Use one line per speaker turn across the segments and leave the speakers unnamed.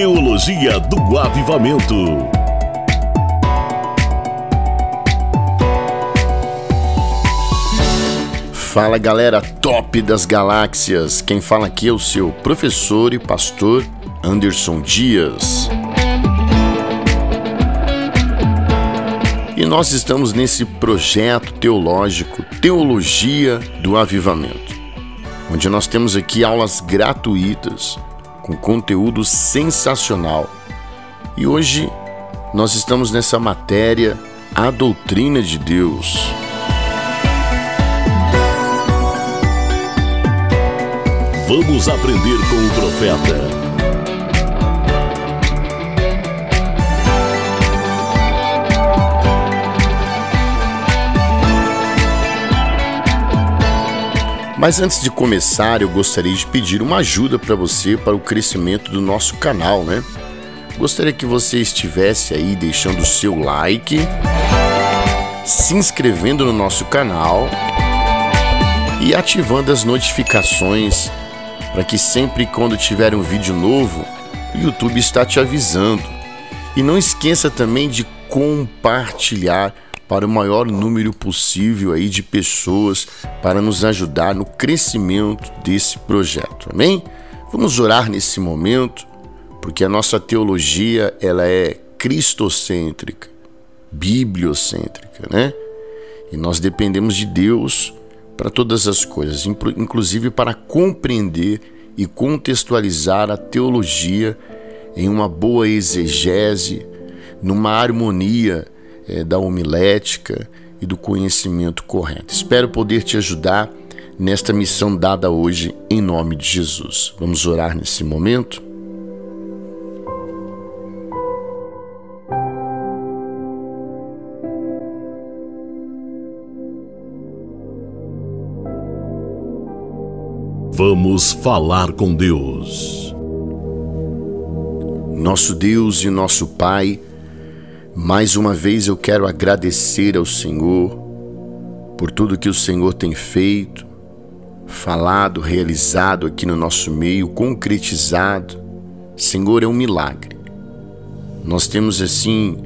Teologia do Avivamento.
Fala galera top das galáxias, quem fala aqui é o seu professor e pastor Anderson Dias. E nós estamos nesse projeto teológico Teologia do Avivamento, onde nós temos aqui aulas gratuitas com conteúdo sensacional. E hoje nós estamos nessa matéria, a doutrina de Deus.
Vamos aprender com o profeta.
Mas antes de começar, eu gostaria de pedir uma ajuda para você para o crescimento do nosso canal, né? Gostaria que você estivesse aí deixando o seu like, se inscrevendo no nosso canal e ativando as notificações para que sempre quando tiver um vídeo novo, o YouTube está te avisando. E não esqueça também de compartilhar para o maior número possível aí de pessoas para nos ajudar no crescimento desse projeto, amém? Vamos orar nesse momento, porque a nossa teologia ela é cristocêntrica, bibliocêntrica, né? E nós dependemos de Deus para todas as coisas, inclusive para compreender e contextualizar a teologia em uma boa exegese, numa harmonia da homilética e do conhecimento correto. Espero poder te ajudar nesta missão dada hoje em nome de Jesus. Vamos orar nesse momento?
Vamos falar com Deus.
Nosso Deus e nosso Pai, mais uma vez eu quero agradecer ao Senhor por tudo que o Senhor tem feito, falado, realizado aqui no nosso meio, concretizado. Senhor, é um milagre. Nós temos assim,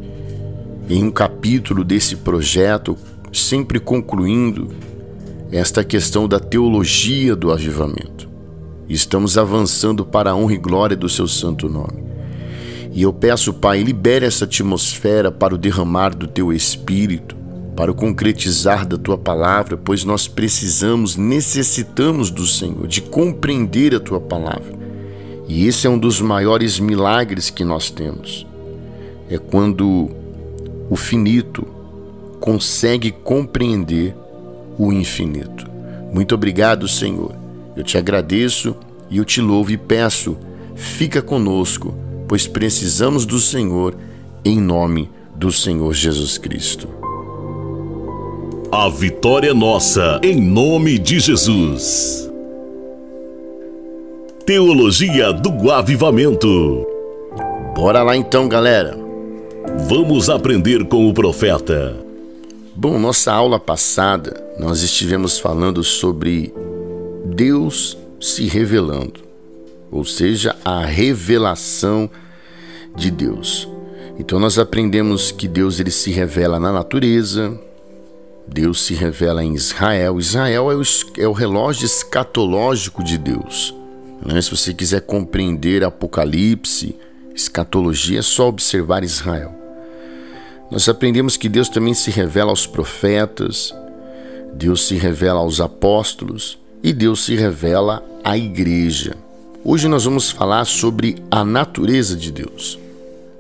em um capítulo desse projeto, sempre concluindo esta questão da teologia do avivamento. Estamos avançando para a honra e glória do seu santo nome. E eu peço, Pai, libere essa atmosfera para o derramar do Teu Espírito, para o concretizar da Tua Palavra, pois nós necessitamos do Senhor, de compreender a Tua Palavra. E esse é um dos maiores milagres que nós temos. É quando o finito consegue compreender o infinito. Muito obrigado, Senhor. Eu te agradeço e eu te louvo e peço, fica conosco, pois precisamos do Senhor, em nome do Senhor Jesus Cristo.
A vitória é nossa, em nome de Jesus. Teologia do Avivamento.
Bora lá então, galera.
Vamos aprender com o profeta.
Bom, nossa aula passada, nós estivemos falando sobre Deus se revelando. Ou seja, a revelação de Deus. Então nós aprendemos que Deus ele se revela na natureza, Deus se revela em Israel. Israel é o relógio escatológico de Deus, né? Se você quiser compreender Apocalipse, escatologia, é só observar Israel. Nós aprendemos que Deus também se revela aos profetas, Deus se revela aos apóstolos e Deus se revela à igreja. Hoje nós vamos falar sobre a natureza de Deus.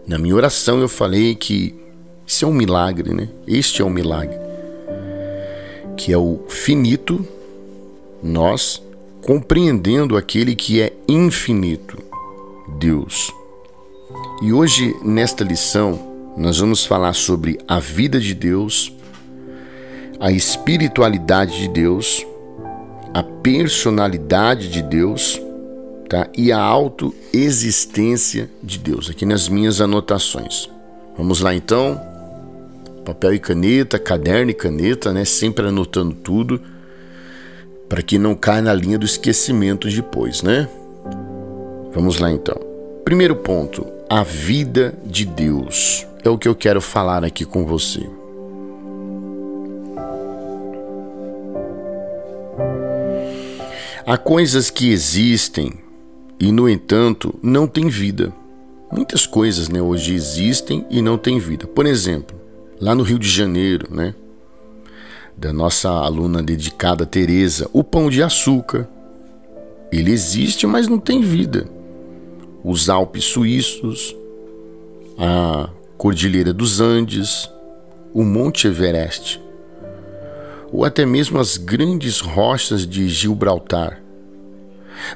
Na minha oração eu falei que isso é um milagre, né? Este é um milagre, que é o finito, nós compreendendo aquele que é infinito, Deus. E hoje, nesta lição, nós vamos falar sobre a vida de Deus, a espiritualidade de Deus, a personalidade de Deus, tá? E a autoexistência de Deus, aqui nas minhas anotações. Vamos lá então, papel e caneta, caderno e caneta, né? Sempre anotando tudo, para que não caia na linha do esquecimento depois, né? Vamos lá então. Primeiro ponto, a vida de Deus. É o que eu quero falar aqui com você. Há coisas que existem e, no entanto, não têm vida. Muitas coisas, hoje existem e não têm vida. Por exemplo, lá no Rio de Janeiro, da nossa aluna dedicada Teresa, o pão de açúcar. Ele existe, mas não tem vida. Os Alpes suíços, a Cordilheira dos Andes, o Monte Everest, ou até mesmo as grandes rochas de Gibraltar.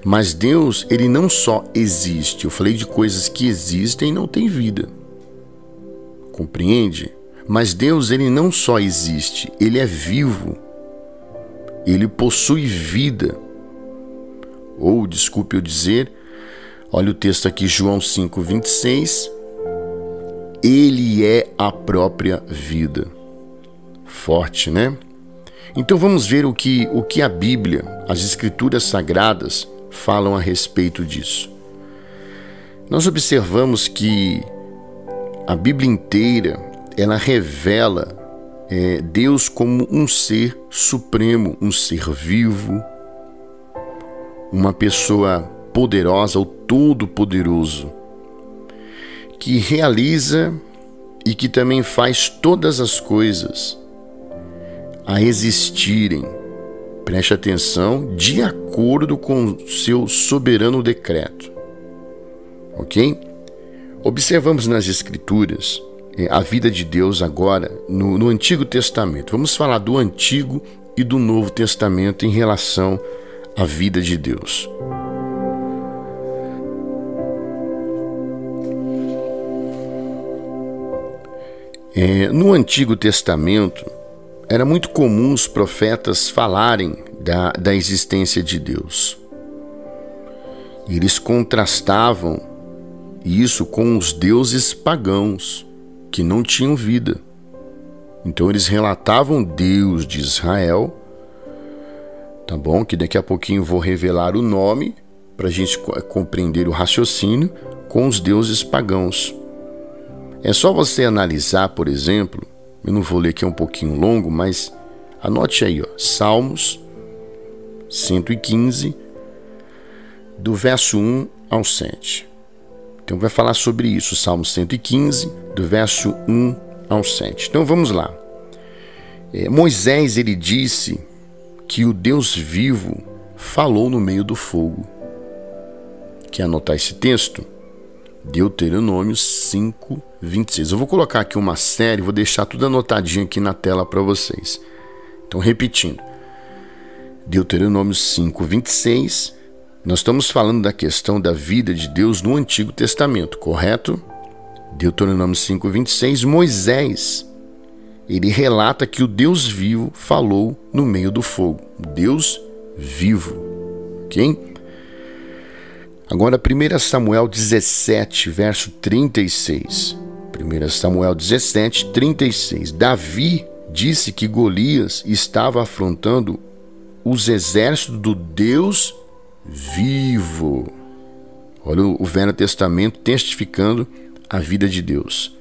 Mas Deus, ele não só existe. Eu falei de coisas que existem e não têm vida. Compreende? Mas Deus, ele não só existe, ele é vivo. Ele possui vida. Ou, desculpe eu dizer, olha o texto aqui, João 5:26. Ele é a própria vida. Forte, né? Então vamos ver o que a Bíblia, as Escrituras Sagradas, falam a respeito disso. Nós observamos que a Bíblia inteira, ela revela Deus como um ser supremo, um ser vivo, uma pessoa poderosa, o Todo-Poderoso, que realiza e que também faz todas as coisas a existirem, preste atenção, de acordo com o seu soberano decreto. Ok? Observamos nas Escrituras a vida de Deus agora no Antigo Testamento. Vamos falar do Antigo e do Novo Testamento em relação à vida de Deus. No Antigo Testamento, era muito comum os profetas falarem da existência de Deus. Eles contrastavam isso com os deuses pagãos, que não tinham vida. Então eles relatavam Deus de Israel, tá bom? Que daqui a pouquinho eu vou revelar o nome, para a gente compreender o raciocínio, com os deuses pagãos. É só você analisar, por exemplo, eu não vou ler aqui, é um pouquinho longo, mas anote aí, Salmos 115, do verso 1 ao 7. Então vai falar sobre isso, Salmos 115, do verso 1 ao 7. Então vamos lá. Moisés, ele disse que o Deus vivo falou no meio do fogo. Quer anotar esse texto? Deuteronômio 5:26. Eu vou colocar aqui uma série, vou deixar tudo anotadinho aqui na tela para vocês. Então, repetindo. Deuteronômio 5:26. Nós estamos falando da questão da vida de Deus no Antigo Testamento, correto? Deuteronômio 5:26. Moisés, ele relata que o Deus vivo falou no meio do fogo. Deus vivo. Ok? Agora, 1 Samuel 17, verso 36. 1 Samuel 17, 36. Davi disse que Golias estava afrontando os exércitos do Deus vivo. Olha o Velho Testamento testificando a vida de Deus.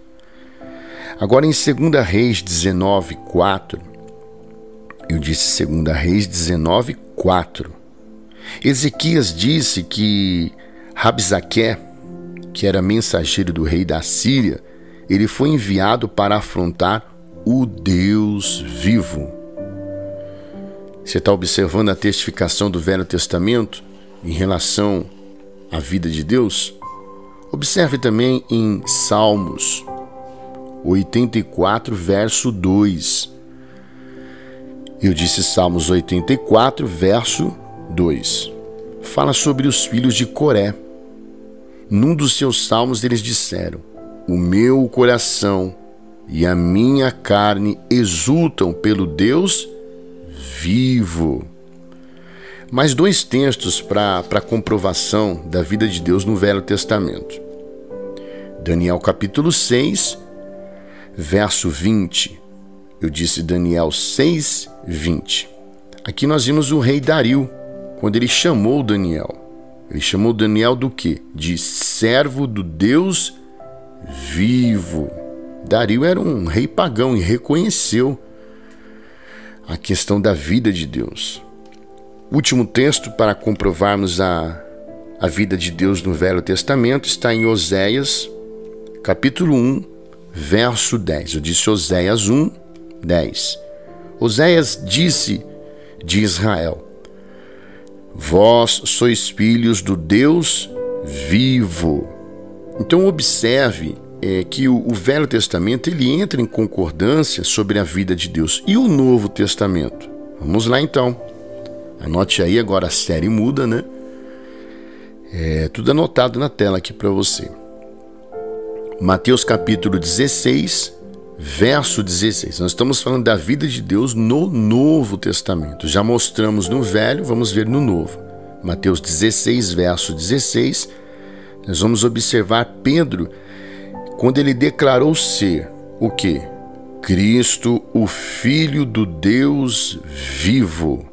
Agora, em 2 Reis 19, 4. Eu disse 2 Reis 19, 4. Ezequias disse que Rabsaque, que era mensageiro do rei da Síria, ele foi enviado para afrontar o Deus vivo. Você está observando a testificação do Velho Testamento em relação à vida de Deus? Observe também em Salmos 84, verso 2. Eu disse Salmos 84, verso 2. Fala sobre os filhos de Coré. Num dos seus salmos eles disseram: o meu coração e a minha carne exultam pelo Deus vivo. Mais dois textos para comprovação da vida de Deus no Velho Testamento. Daniel capítulo 6, verso 20. Eu disse Daniel 6, 20. Aqui nós vimos o rei Dario, quando ele chamou Daniel. Ele chamou Daniel do quê? De servo do Deus vivo. Dario era um rei pagão e reconheceu a questão da vida de Deus. Último texto para comprovarmos a vida de Deus no Velho Testamento está em Oséias, capítulo 1, verso 10. Eu disse Oséias 1, 10. Oséias disse de Israel: vós sois filhos do Deus vivo. Então observe que o Velho Testamento ele entra em concordância sobre a vida de Deus. E o Novo Testamento? Vamos lá então. Anote aí, agora a série muda, né? Tudo anotado na tela aqui para você. Mateus capítulo 16, verso 16. Nós estamos falando da vida de Deus no Novo Testamento. Já mostramos no Velho, vamos ver no Novo. Mateus 16, verso 16. Nós vamos observar Pedro quando ele declarou ser o quê? Cristo, o Filho do Deus vivo.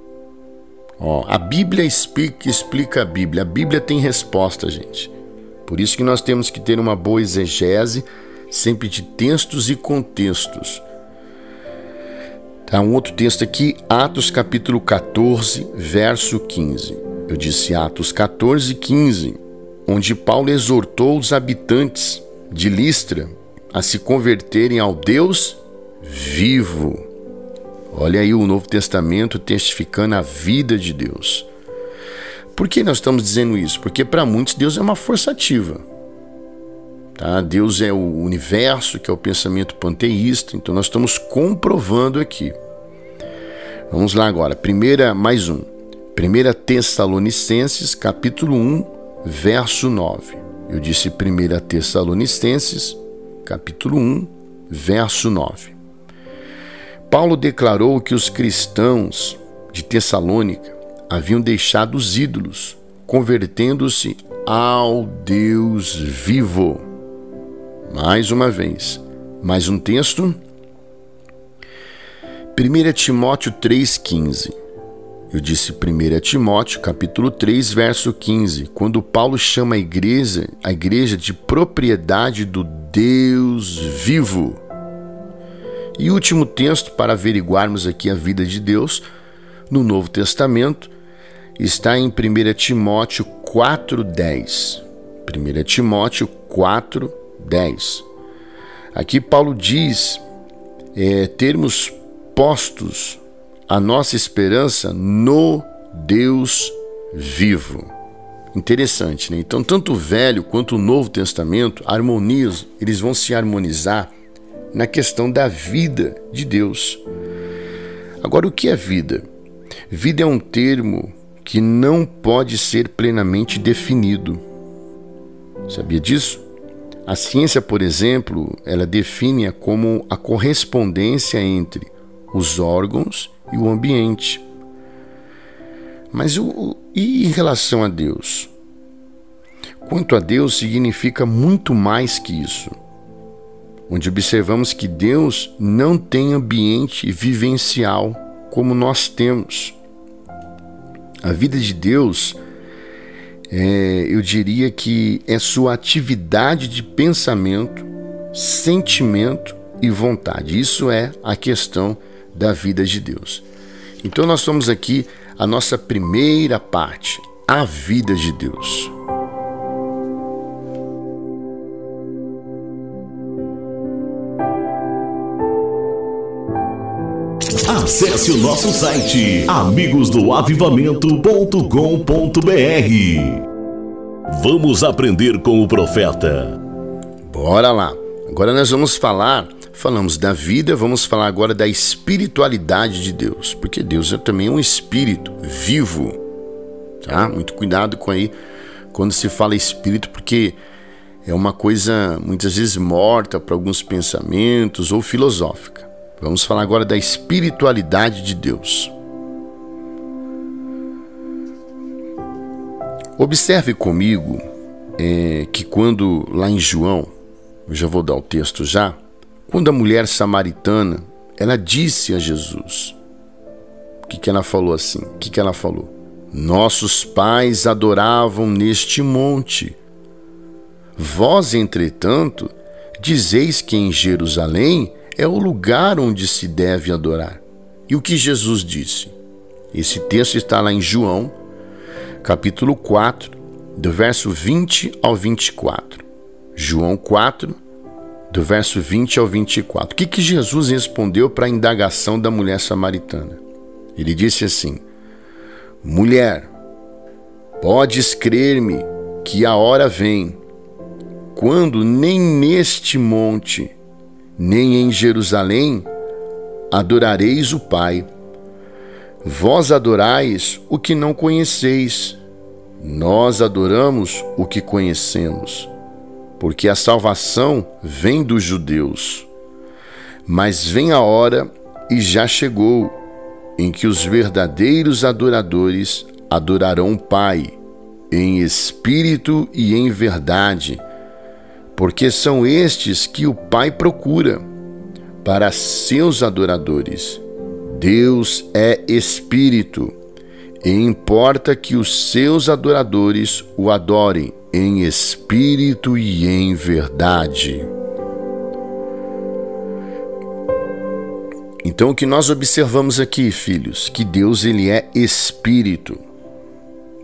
A Bíblia explica a Bíblia. A Bíblia tem resposta, gente. Por isso que nós temos que ter uma boa exegese, sempre de textos e contextos. Tá, um outro texto aqui, Atos capítulo 14, verso 15. Eu disse Atos 14, 15, onde Paulo exortou os habitantes de Listra a se converterem ao Deus vivo. Olha aí o Novo Testamento testificando a vida de Deus. Por que nós estamos dizendo isso? Porque para muitos Deus é uma força ativa. Tá? Deus é o universo, que é o pensamento panteísta. Então nós estamos comprovando aqui. Vamos lá agora. Mais um. 1 Tessalonicenses, capítulo 1, verso 9. Eu disse 1 Tessalonicenses, capítulo 1, verso 9. Paulo declarou que os cristãos de Tessalônica haviam deixado os ídolos, convertendo-se ao Deus vivo. Mais uma vez, mais um texto. 1 Timóteo 3,15. Eu disse 1 Timóteo, capítulo 3, verso 15, quando Paulo chama a igreja de propriedade do Deus vivo. E último texto para averiguarmos aqui a vida de Deus no Novo Testamento está em 1 Timóteo 4,10. 1 Timóteo 4,10. Aqui Paulo diz termos postos a nossa esperança no Deus vivo. Interessante, né? Então, tanto o Velho quanto o Novo Testamento harmonizam, eles vão se harmonizar na questão da vida de Deus. Agora, o que é vida? Vida é um termo que não pode ser plenamente definido. Sabia disso? A ciência, por exemplo, ela define como a correspondência entre os órgãos e o ambiente. Mas e em relação a Deus? Quanto a Deus, significa muito mais que isso, onde observamos que Deus não tem ambiente vivencial como nós temos. A vida de Deus, eu diria que é sua atividade de pensamento, sentimento e vontade. Isso é a questão da vida de Deus. Então nós somos aqui a nossa primeira parte, a vida de Deus.
Acesse o nosso site amigosdoavivamento.com.br. Vamos aprender com o profeta.
Bora lá. Agora nós falamos da vida, vamos falar agora da espiritualidade de Deus, porque Deus é também um espírito vivo, tá? Muito cuidado com aí quando se fala espírito, porque é uma coisa muitas vezes morta para alguns pensamentos ou filosófica. Vamos falar agora da espiritualidade de Deus. Observe comigo que quando lá em João, eu já vou dar o texto já, quando a mulher samaritana, ela disse a Jesus, o que ela falou assim? O que ela falou? Nossos pais adoravam neste monte. Vós, entretanto, dizeis que em Jerusalém é o lugar onde se deve adorar. E o que Jesus disse? Esse texto está lá em João, capítulo 4, do verso 20 ao 24. João 4, do verso 20 ao 24. O que Jesus respondeu para a indagação da mulher samaritana? Ele disse assim: mulher, podes crer-me que a hora vem, quando nem neste monte, nem em Jerusalém, adorareis o Pai. Vós adorais o que não conheceis, nós adoramos o que conhecemos, porque a salvação vem dos judeus. Mas vem a hora, e já chegou, em que os verdadeiros adoradores adorarão o Pai, em espírito e em verdade, porque são estes que o Pai procura para seus adoradores. Deus é espírito, e importa que os seus adoradores o adorem em espírito e em verdade. Então, o que nós observamos aqui, filhos, que Deus ele é espírito.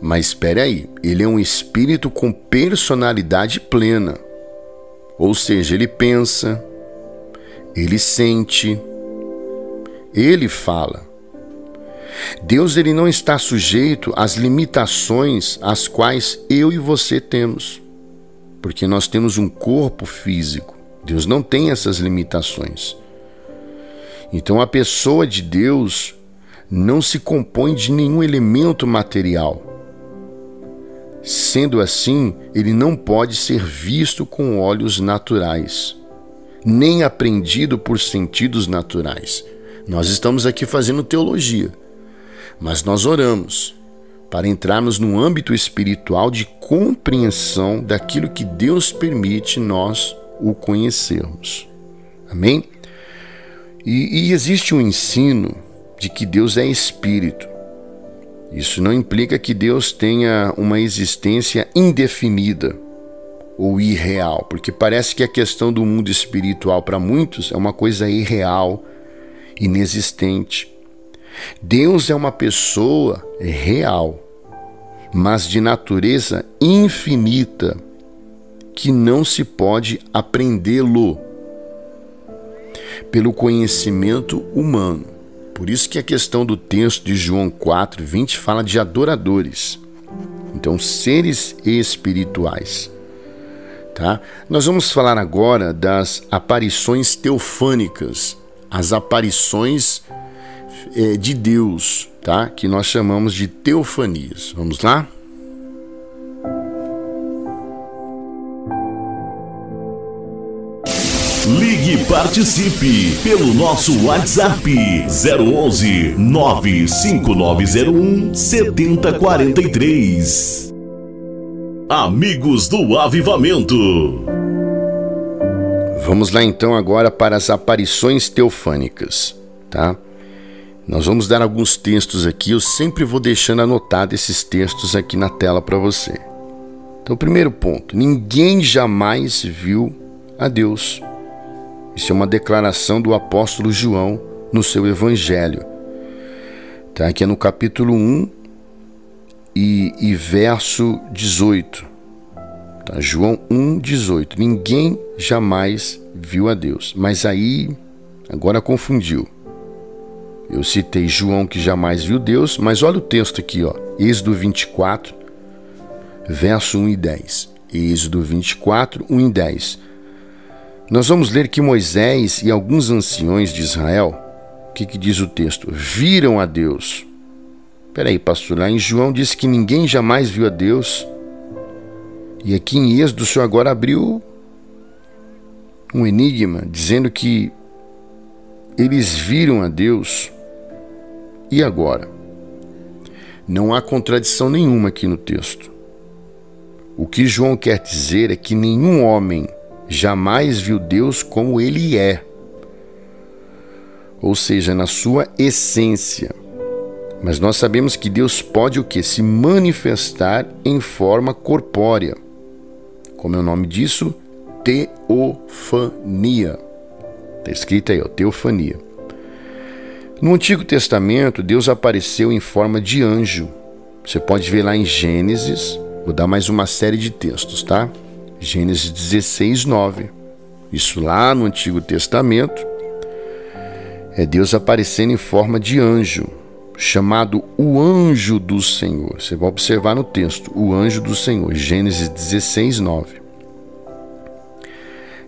Mas espere aí, ele é um espírito com personalidade plena. Ou seja, ele pensa, ele sente, ele fala. Deus ele não está sujeito às limitações às quais eu e você temos, porque nós temos um corpo físico. Deus não tem essas limitações. Então a pessoa de Deus não se compõe de nenhum elemento material. Sendo assim, ele não pode ser visto com olhos naturais, nem apreendido por sentidos naturais. Nós estamos aqui fazendo teologia, mas nós oramos para entrarmos no âmbito espiritual de compreensão daquilo que Deus permite nós o conhecermos. Amém? E existe um ensino de que Deus é espírito. Isso não implica que Deus tenha uma existência indefinida ou irreal, porque parece que a questão do mundo espiritual para muitos é uma coisa irreal, inexistente. Deus é uma pessoa real, mas de natureza infinita, que não se pode apreendê-lo pelo conhecimento humano. Por isso que a questão do texto de João 4, 20 fala de adoradores. Então, seres espirituais. Tá? Nós vamos falar agora das aparições teofânicas, as aparições de Deus, tá? Que nós chamamos de teofanias. Vamos lá?
Ligue e participe pelo nosso WhatsApp 011 95901 7043. Amigos do Avivamento.
Vamos lá então agora para as aparições teofânicas, tá? Nós vamos dar alguns textos aqui, eu sempre vou deixando anotado esses textos aqui na tela para você. Então, primeiro ponto, ninguém jamais viu a Deus. Isso é uma declaração do apóstolo João no seu evangelho, tá? Aqui é no capítulo 1 e verso 18, tá? João 1, 18. Ninguém jamais viu a Deus. Mas aí, agora confundiu. Eu citei João que jamais viu Deus, mas olha o texto aqui, ó. Êxodo 24, verso 1 e 10. Êxodo 24, 1 e 10. Nós vamos ler que Moisés e alguns anciões de Israel, o que diz o texto? Viram a Deus. Peraí, pastor, lá em João diz que ninguém jamais viu a Deus. E aqui em Êxodo o Senhor agora abriu um enigma, dizendo que eles viram a Deus. E agora? Não há contradição nenhuma aqui no texto. O que João quer dizer é que nenhum homem jamais viu Deus como ele é, ou seja, na sua essência. Mas nós sabemos que Deus pode o quê? Se manifestar em forma corpórea. Como é o nome disso? Teofania. Está escrito aí, ó, teofania. No Antigo Testamento, Deus apareceu em forma de anjo. Você pode ver lá em Gênesis, vou dar mais uma série de textos, tá? Gênesis 16, 9. Isso lá no Antigo Testamento. É Deus aparecendo em forma de anjo, chamado o anjo do Senhor. Você vai observar no texto, o anjo do Senhor, Gênesis 16, 9.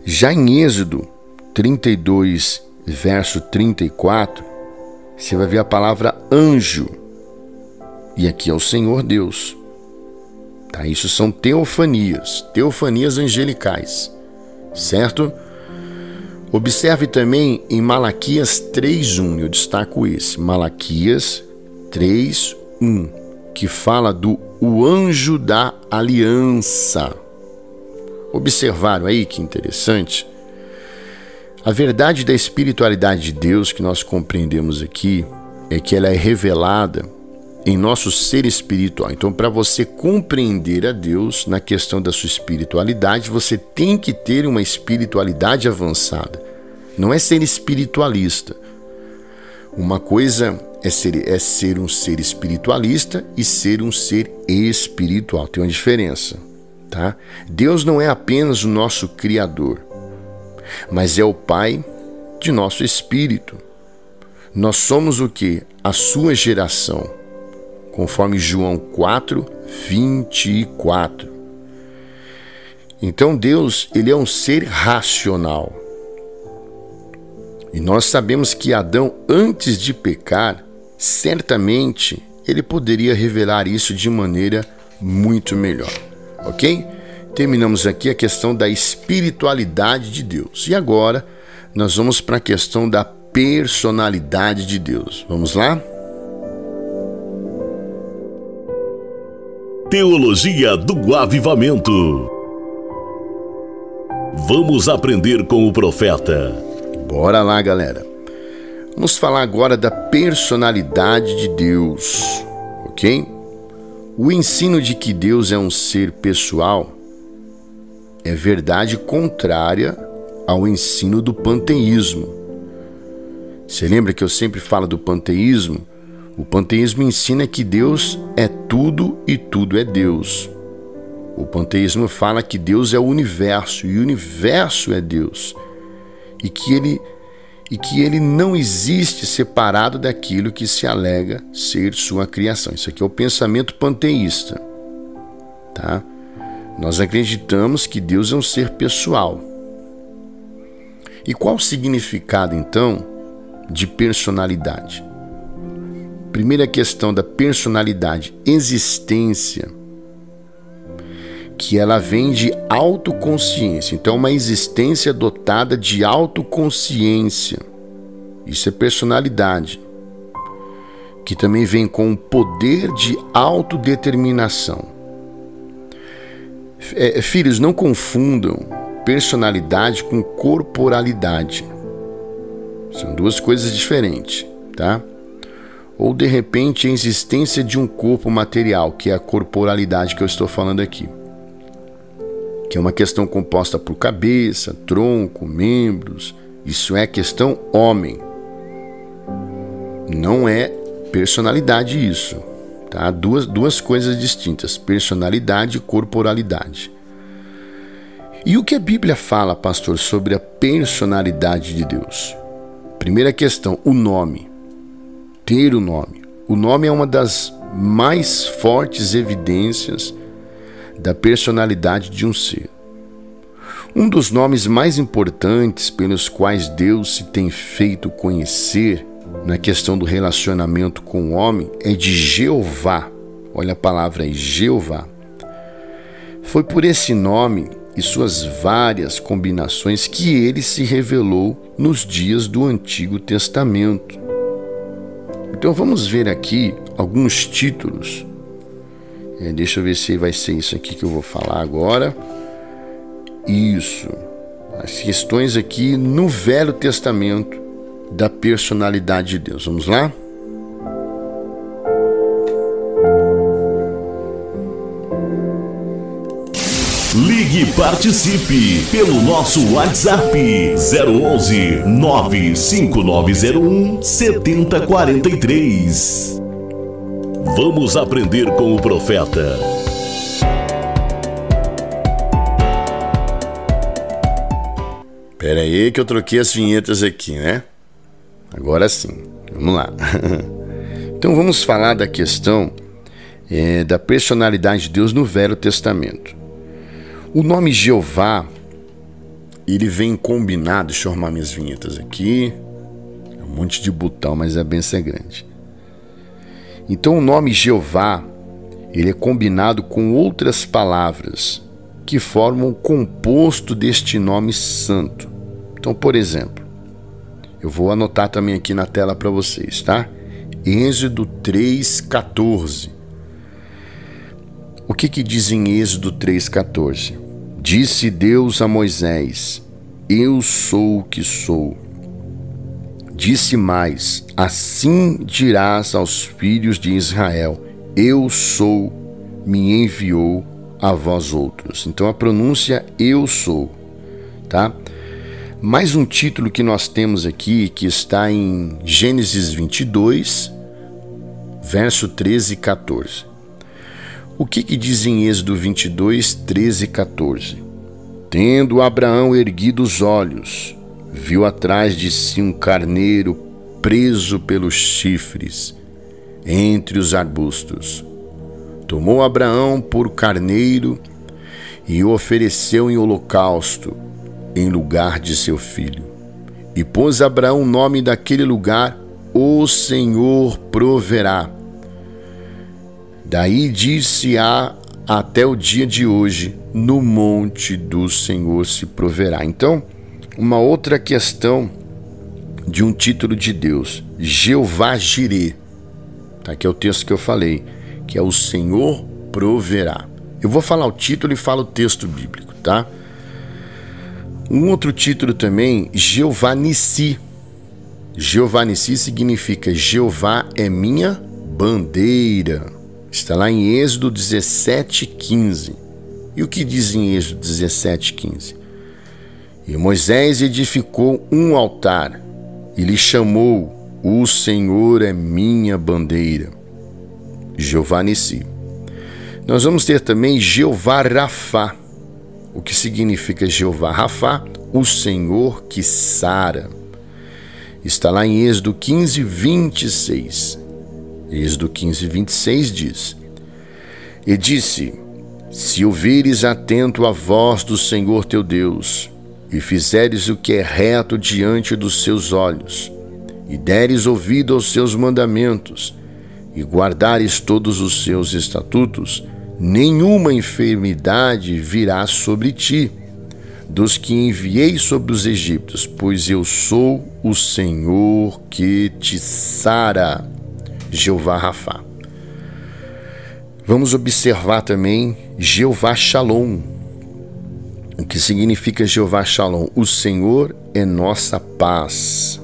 Já em Êxodo 32, verso 34, você vai ver a palavra anjo. E aqui é o Senhor Deus. Tá? Isso são teofanias angelicais, certo? Observe também em Malaquias 3:1, eu destaco esse, Malaquias 3:1, que fala do o anjo da aliança. Observaram aí que interessante? A verdade da espiritualidade de Deus que nós compreendemos aqui é que ela é revelada em nosso ser espiritual. Então, para você compreender a Deus na questão da sua espiritualidade, você tem que ter uma espiritualidade avançada. Não é ser espiritualista. Uma coisa é ser um ser espiritualista e ser um ser espiritual. Tem uma diferença, tá? Deus não é apenas o nosso Criador, mas é o Pai de nosso espírito. Nós somos o quê? A sua geração, conforme João 4:24. Então Deus, ele é um ser racional. E nós sabemos que Adão, antes de pecar, certamente ele poderia revelar isso de maneira muito melhor, ok? Terminamos aqui a questão da espiritualidade de Deus. E agora nós vamos para a questão da personalidade de Deus. Vamos lá?
Teologia do Avivamento. Vamos aprender com o profeta.
Bora lá, galera. Vamos falar agora da personalidade de Deus, ok? O ensino de que Deus é um ser pessoal é verdade contrária ao ensino do panteísmo. Você lembra que eu sempre falo do panteísmo? O panteísmo ensina que Deus é tudo e tudo é Deus. O panteísmo fala que Deus é o universo e o universo é Deus. E que ele não existe separado daquilo que se alega ser sua criação. Isso aqui é o pensamento panteísta, tá? Nós acreditamos que Deus é um ser pessoal. E qual o significado, então, de personalidade? Primeira questão da personalidade, existência, que ela vem de autoconsciência. Então, uma existência dotada de autoconsciência. Isso é personalidade. Que também vem com o poder de autodeterminação. Filhos, não confundam personalidade com corporalidade. São duas coisas diferentes, tá? Ou, de repente, a existência de um corpo material, que é a corporalidade que eu estou falando aqui. Que é uma questão composta por cabeça, tronco, membros. Isso é questão homem. Não é personalidade isso, tá? Duas coisas distintas, personalidade e corporalidade. E o que a Bíblia fala, pastor, sobre a personalidade de Deus? Primeira questão, o nome. Ter o nome. O nome é uma das mais fortes evidências da personalidade de um ser. Um dos nomes mais importantes pelos quais Deus se tem feito conhecer na questão do relacionamento com o homem é de Jeová. Olha a palavra aí, Jeová. Foi por esse nome e suas várias combinações que ele se revelou nos dias do Antigo Testamento. Então vamos ver aqui alguns títulos. Deixa eu ver se vai ser isso aqui que eu vou falar agora. Isso. As questões aqui no Velho Testamento da personalidade de Deus. Vamos lá?
Ligue e participe pelo nosso WhatsApp 011 95901 7043. Vamos aprender com o profeta.
Pera aí que eu troquei as vinhetas aqui, né? Agora sim, vamos lá. Então vamos falar da questão da personalidade de Deus no Velho Testamento. O nome Jeová, ele vem combinado, deixa eu arrumar minhas vinhetas aqui, é um monte de botão, mas a benção é grande. Então o nome Jeová, ele é combinado com outras palavras que formam o composto deste nome santo. Então, por exemplo, eu vou anotar também aqui na tela para vocês, tá? Êxodo 3:14. O que diz em Êxodo 3:14? Disse Deus a Moisés: Eu sou o que sou. Disse mais: Assim dirás aos filhos de Israel: Eu sou, me enviou a vós outros. Então a pronúncia eu sou, tá? Mais um título que nós temos aqui, que está em Gênesis 22, verso 13 e 14. O que diz em Êxodo 22, 13 e 14? Tendo Abraão erguido os olhos, viu atrás de si um carneiro preso pelos chifres, entre os arbustos. Tomou Abraão por carneiro e o ofereceu em holocausto, em lugar de seu filho. E pôs Abraão o nome daquele lugar: O Senhor proverá. Daí disse-a até o dia de hoje: No monte do Senhor se proverá. Então, uma outra questão de um título de Deus, Jeová Jirê, tá? Aqui é o texto que eu falei, que é o Senhor proverá. Eu vou falar o título e falo o texto bíblico, tá? Um outro título também, Jeová Nissi. Jeová Nissi significa Jeová é minha bandeira. Está lá em Êxodo 17:15. E o que diz em Êxodo 17:15? E Moisés edificou um altar e lhe chamou: O Senhor é minha bandeira. Jeová Nissi. Nós vamos ter também Jeová Rafá. O que significa Jeová Rafá? O Senhor que sara. Está lá em Êxodo 15:26. Êxodo 15:26 diz: E disse: Se ouvires atento a voz do Senhor teu Deus, e fizeres o que é reto diante dos seus olhos, e deres ouvido aos seus mandamentos, e guardares todos os seus estatutos, nenhuma enfermidade virá sobre ti, dos que enviei sobre os egípcios, pois eu sou o Senhor que te sara. Jeová Rafá. Vamos observar também Jeová Shalom. O que significa Jeová Shalom? O Senhor é nossa paz.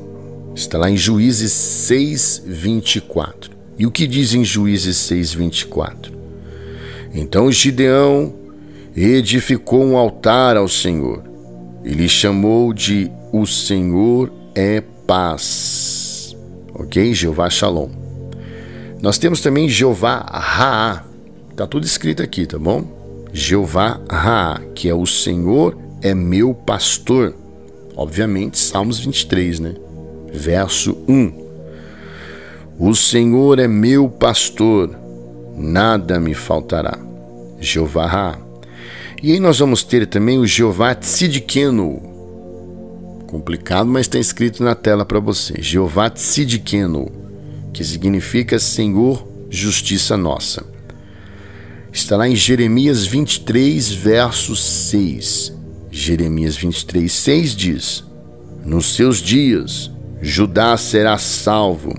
Está lá em Juízes 6:24. E o que diz em Juízes 6:24? Então Gideão edificou um altar ao Senhor e lhe chamou de O Senhor é paz. Ok? Jeová Shalom. Nós temos também Jeová Raá. Está tudo escrito aqui, tá bom? Jeová Raá, que é o Senhor é meu pastor. Obviamente, Salmos 23, né? Verso 1. O Senhor é meu pastor, nada me faltará. Jeová Raá. E aí nós vamos ter também o Jeová Tzidkenu. Complicado, mas está escrito na tela para você. Jeová Tzidkenu, que significa Senhor, justiça nossa. Está lá em Jeremias 23, verso 6. Jeremias 23, 6 diz: Nos seus dias, Judá será salvo,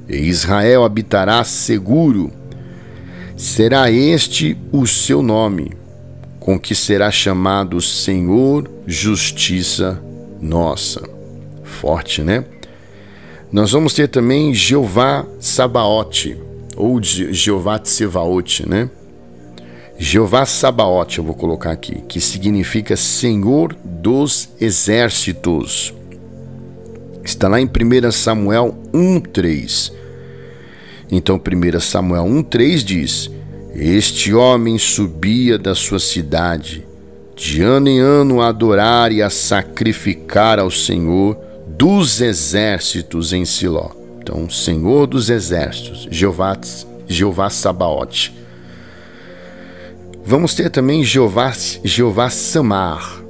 e Israel habitará seguro. Será este o seu nome, com que será chamado Senhor, justiça nossa. Forte, né? Nós vamos ter também Jeová Sabaote, ou Jeová Tsevaote, né? Jeová Sabaote, eu vou colocar aqui, que significa Senhor dos Exércitos. Está lá em 1 Samuel 1:3. Então 1 Samuel 1:3 diz: este homem subia da sua cidade, de ano em ano a adorar e a sacrificar ao Senhor dos Exércitos em Siló. Então, Senhor dos Exércitos, Jeová Sabaote. Vamos ter também Jeová Samar.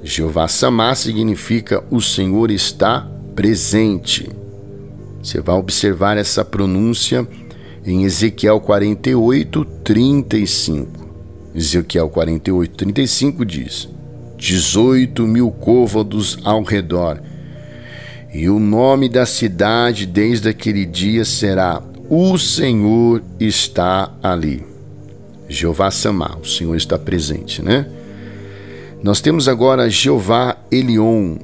Jeová Samar significa o Senhor está presente. Você vai observar essa pronúncia em Ezequiel 48:35. Ezequiel 48:35 diz: 18.000 côvados ao redor, e o nome da cidade desde aquele dia será: o Senhor está ali. Jeová Samar, o Senhor está presente, né? Nós temos agora Jeová Elion.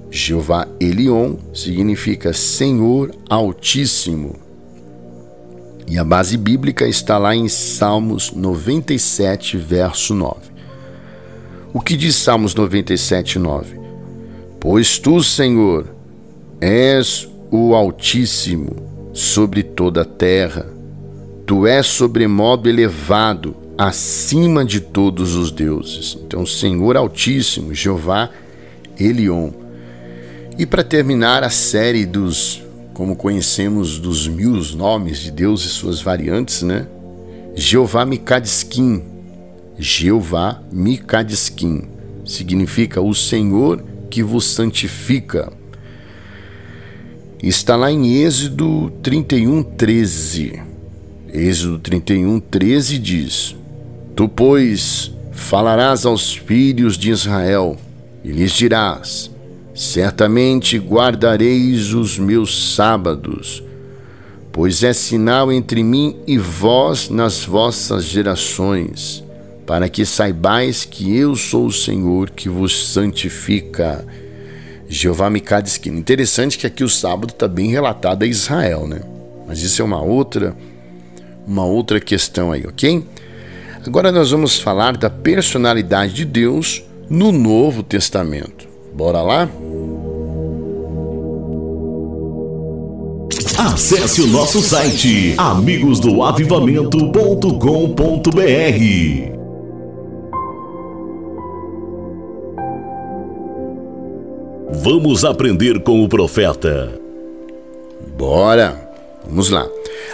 Jeová Elion significa Senhor Altíssimo. E a base bíblica está lá em Salmos 97, verso 9. O que diz Salmos 97, 9? Pois tu, Senhor, és o Altíssimo sobre toda a terra. Tu és sobremodo elevado acima de todos os deuses. Então, Senhor Altíssimo, Jeová Elion. E para terminar a série como conhecemos, dos 1000 nomes de Deus e suas variantes, né? Jeová Mikadiskim. Jeová Mikadiskim significa o Senhor que vos santifica. Está lá em Êxodo 31:13. Êxodo 31:13 diz: tu, pois, falarás aos filhos de Israel e lhes dirás: certamente guardareis os meus sábados, pois é sinal entre mim e vós nas vossas gerações, para que saibais que eu sou o Senhor que vos santifica. Jeová Mikadiskim. Interessante que aqui o sábado está bem relatado a Israel, né? Mas isso é uma outra questão aí, ok? Agora nós vamos falar da personalidade de Deus no Novo Testamento. Bora lá?
Acesse o nosso site amigosdoavivamento.com.br. Vamos aprender com o profeta.
Bora! Vamos lá.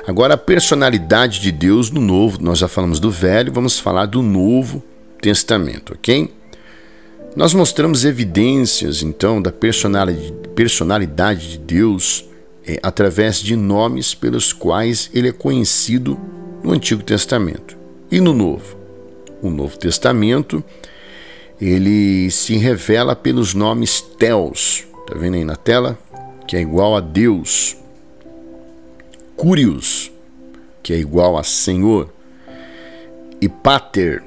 Agora a personalidade de Deus no Novo. Nós já falamos do Velho, vamos falar do Novo Testamento, ok? Nós mostramos evidências, então, da personalidade de Deus através de nomes pelos quais ele é conhecido no Antigo Testamento. E no Novo? O Novo Testamento, ele se revela pelos nomes Theos, tá vendo aí na tela? Que é igual a Deus. Kyrios, que é igual a Senhor. E Pater,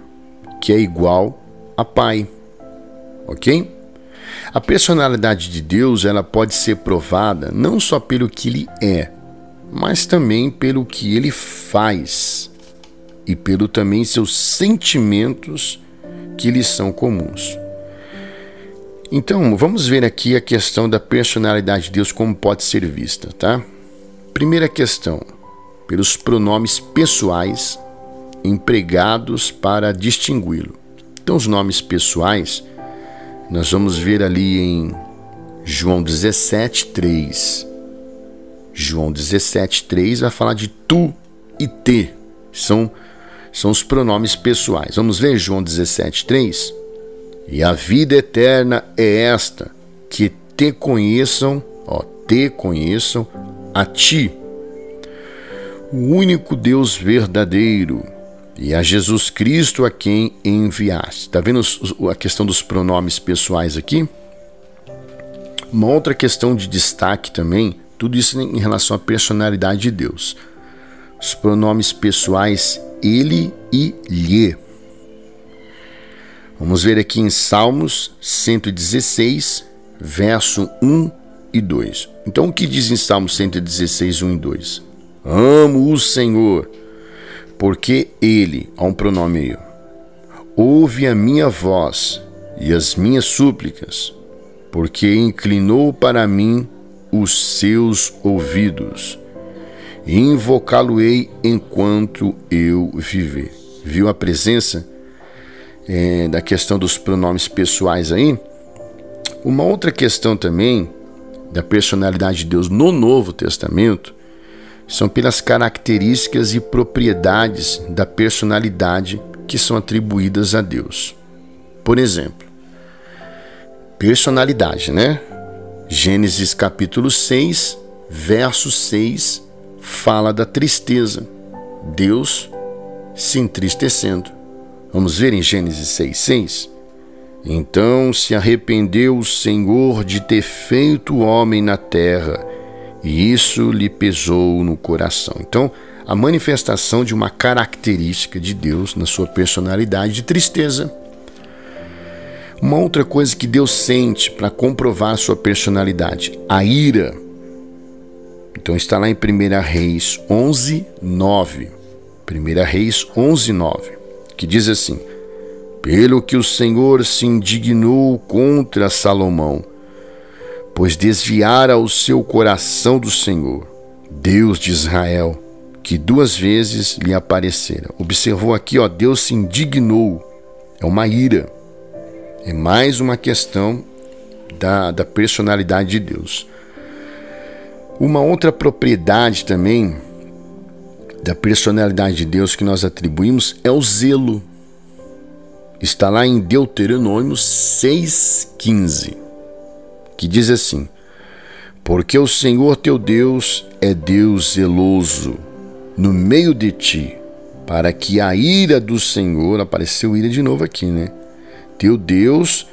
que é igual a Pai. Ok? A personalidade de Deus, ela pode ser provada não só pelo que ele é, mas também pelo que ele faz e pelo também seus sentimentos que lhe são comuns. Então, vamos ver aqui a questão da personalidade de Deus, como pode ser vista, tá? Primeira questão, pelos pronomes pessoais empregados para distingui-lo. Então, os nomes pessoais, nós vamos ver ali em João 17:3. João 17:3 vai falar de tu e te. São os pronomes pessoais. Vamos ver João 17:3. E a vida eterna é esta, que te conheçam a ti, o único Deus verdadeiro, e a Jesus Cristo a quem enviaste. Está vendo a questão dos pronomes pessoais aqui? Uma outra questão de destaque também, tudo isso em relação à personalidade de Deus. Os pronomes pessoais ele e lhe. Vamos ver aqui em Salmos 116, verso 1 e 2. Então o que diz em Salmos 116, 1 e 2? Amo o Senhor. porque ele, há um pronome aí, ouve a minha voz e as minhas súplicas, porque inclinou para mim os seus ouvidos, e invocá-lo-ei enquanto eu viver. Viu a presença da questão dos pronomes pessoais aí? Uma outra questão também da personalidade de Deus no Novo Testamento são pelas características e propriedades da personalidade que são atribuídas a Deus. Por exemplo, personalidade, né? Gênesis capítulo 6, verso 6, fala da tristeza. Deus se entristecendo. Vamos ver em Gênesis 6:6? Então se arrependeu o Senhor de ter feito o homem na terra, e isso lhe pesou no coração. Então, a manifestação de uma característica de Deus na sua personalidade de tristeza. Uma outra coisa que Deus sente para comprovar a sua personalidade, a ira. Então está lá em 1 Reis 11:9. 1 Reis 11:9. Que diz assim: pelo que o Senhor se indignou contra Salomão, pois desviara o seu coração do Senhor, Deus de Israel, que 2 vezes lhe aparecera. Observou aqui, Deus se indignou. É uma ira. É mais uma questão da personalidade de Deus. Uma outra propriedade também da personalidade de Deus que nós atribuímos é o zelo. Está lá em Deuteronômio 6:15, que diz assim: porque o Senhor teu Deus é Deus zeloso no meio de ti, para que a ira do Senhor, apareceu ira de novo aqui, né? Teu Deus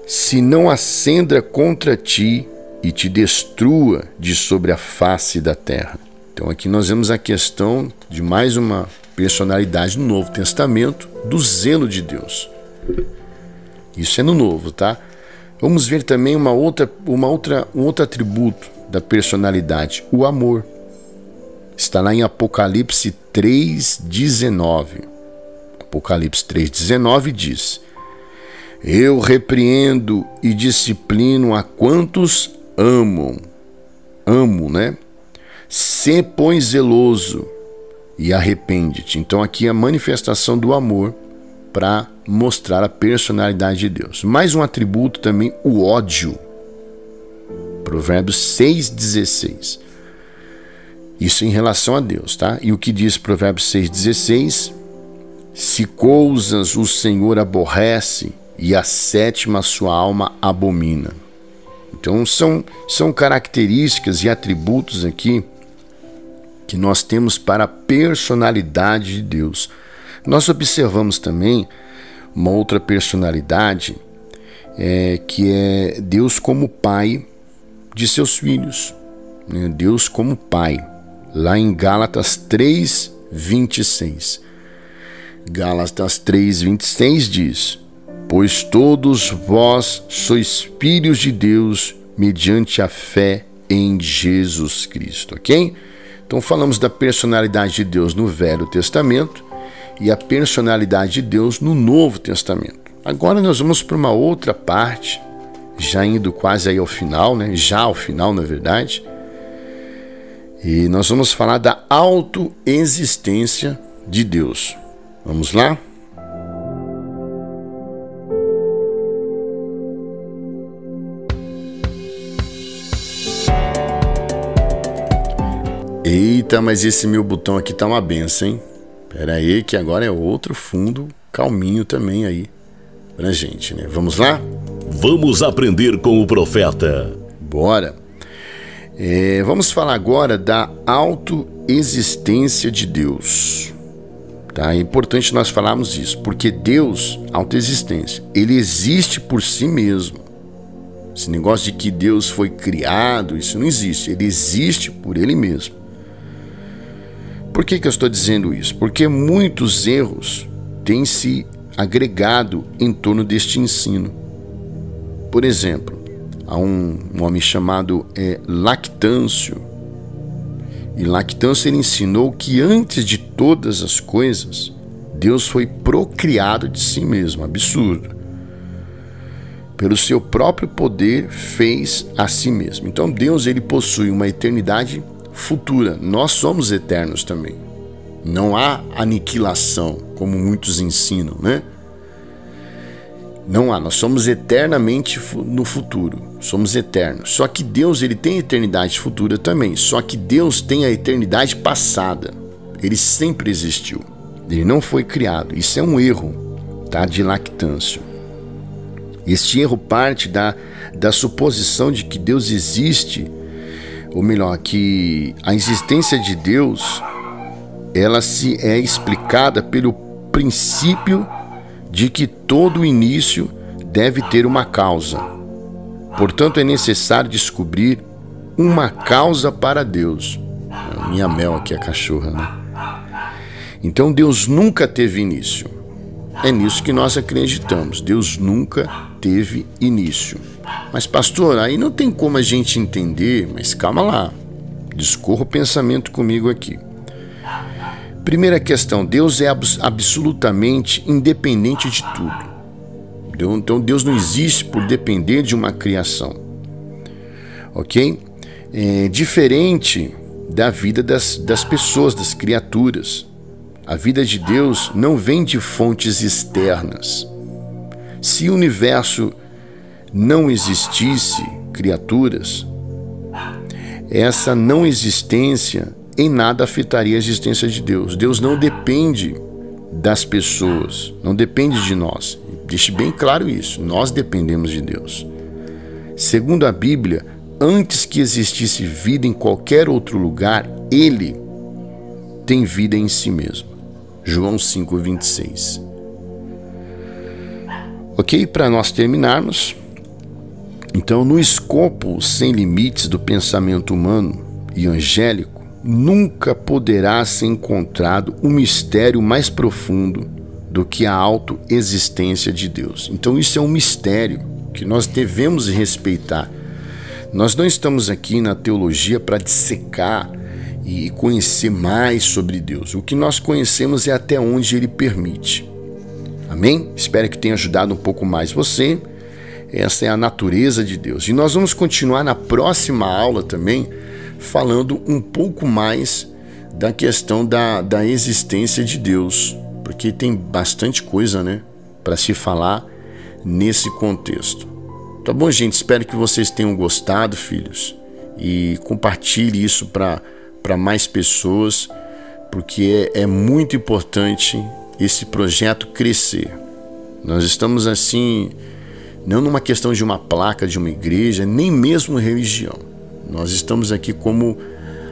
se não acenda contra ti e te destrua de sobre a face da terra. Então aqui nós vemos a questão de mais uma personalidade no Novo Testamento, do zelo de Deus. Isso é no Novo, tá? Vamos ver também um outro atributo da personalidade, o amor. Está lá em Apocalipse 3:19. Apocalipse 3:19 diz: eu repreendo e disciplino a quantos amo, né? Se põe zeloso e arrepende-te. Então aqui é a manifestação do amor para mostrar a personalidade de Deus. Mais um atributo também, o ódio. Provérbios 6:16. Isso em relação a Deus, tá? E o que diz Provérbios 6:16? Se coisas o Senhor aborrece, e a 7ª sua alma abomina. Então são características e atributos aqui que nós temos para a personalidade de Deus. Nós observamos também uma outra personalidade, que é Deus como pai de seus filhos, né? Deus como pai, lá em Gálatas 3:26. Gálatas 3:26 diz: pois todos vós sois filhos de Deus mediante a fé em Jesus Cristo, ok? Então falamos da personalidade de Deus no Velho Testamento e a personalidade de Deus no Novo Testamento. Agora nós vamos para uma outra parte, já indo quase aí ao final, né? Já ao final, na verdade. E nós vamos falar da autoexistência de Deus. Vamos lá? Eita, mas esse meu botão aqui tá uma benção, hein? Pera aí que agora é outro fundo calminho também aí pra gente, né? Vamos lá?
Vamos aprender com o profeta.
Bora! Vamos falar agora da autoexistência de Deus. Tá? É importante nós falarmos isso, porque Deus, autoexistência, ele existe por si mesmo. Esse negócio de que Deus foi criado, isso não existe. Ele existe por ele mesmo. Por que eu estou dizendo isso? Porque muitos erros têm se agregado em torno deste ensino. Por exemplo, há um homem chamado Lactâncio, E Lactância ele ensinou que antes de todas as coisas, Deus foi procriado de si mesmo. Absurdo. Pelo seu próprio poder fez a si mesmo. Então Deus ele possui uma eternidade futura. Nós somos eternos também. Não há aniquilação, como muitos ensinam, né? Não há, nós somos eternamente no futuro, somos eternos. Só que Deus ele tem eternidade futura também, só que Deus tem a eternidade passada. Ele sempre existiu, ele não foi criado. Isso é um erro, tá? De Lactância. Este erro parte da suposição de que Deus existe, ou melhor, que a existência de Deus ela se é explicada pelo princípio de que todo início deve ter uma causa. Portanto, é necessário descobrir uma causa para Deus. Minha Mel aqui, a cachorra, né? Então, Deus nunca teve início. É nisso que nós acreditamos. Deus nunca teve início. Mas, pastor, aí não tem como a gente entender. Mas calma lá. Discorra o pensamento comigo aqui. Primeira questão, Deus é absolutamente independente de tudo. Então Deus não existe por depender de uma criação. Ok? É diferente da vida das pessoas, das criaturas. A vida de Deus não vem de fontes externas. Se o universo não existisse criaturas, essa não existência em nada afetaria a existência de Deus. Deus não depende das pessoas, não depende de nós. Deixe bem claro isso, nós dependemos de Deus. Segundo a Bíblia, antes que existisse vida em qualquer outro lugar, Ele tem vida em si mesmo. João 5:26. Ok? Para nós terminarmos, então, no escopo sem limites do pensamento humano e angélico, nunca poderá ser encontrado um mistério mais profundo do que a autoexistência de Deus. Então isso é um mistério que nós devemos respeitar. Nós não estamos aqui na teologia para dissecar e conhecer mais sobre Deus. O que nós conhecemos é até onde Ele permite. Amém? Espero que tenha ajudado um pouco mais você. Essa é a natureza de Deus. E nós vamos continuar na próxima aula também, falando um pouco mais da questão da existência de Deus, porque tem bastante coisa, né, para se falar nesse contexto. Tá bom, gente? Espero que vocês tenham gostado, filhos, e compartilhe isso para mais pessoas, porque é muito importante esse projeto crescer. Nós estamos assim, não numa questão de uma placa de uma igreja, nem mesmo religião. Nós estamos aqui como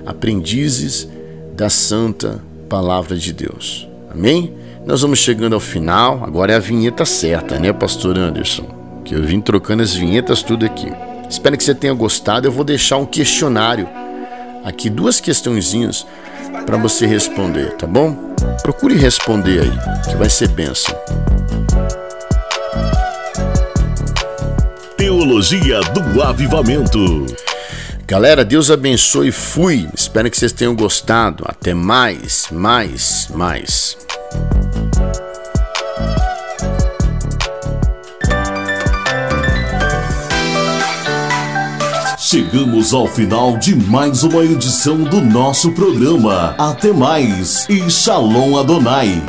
aprendizes da santa palavra de Deus. Amém? Nós vamos chegando ao final. Agora é a vinheta certa, né, pastor Anderson? Que eu vim trocando as vinhetas tudo aqui. Espero que você tenha gostado. Eu vou deixar um questionário aqui, 2 questõezinhas para você responder, tá bom? Procure responder aí, que vai ser bênção.
Teologia do Avivamento.
Galera, Deus abençoe. Fui. Espero que vocês tenham gostado. Até mais.
Chegamos ao final de mais uma edição do nosso programa. Até mais e Shalom Adonai.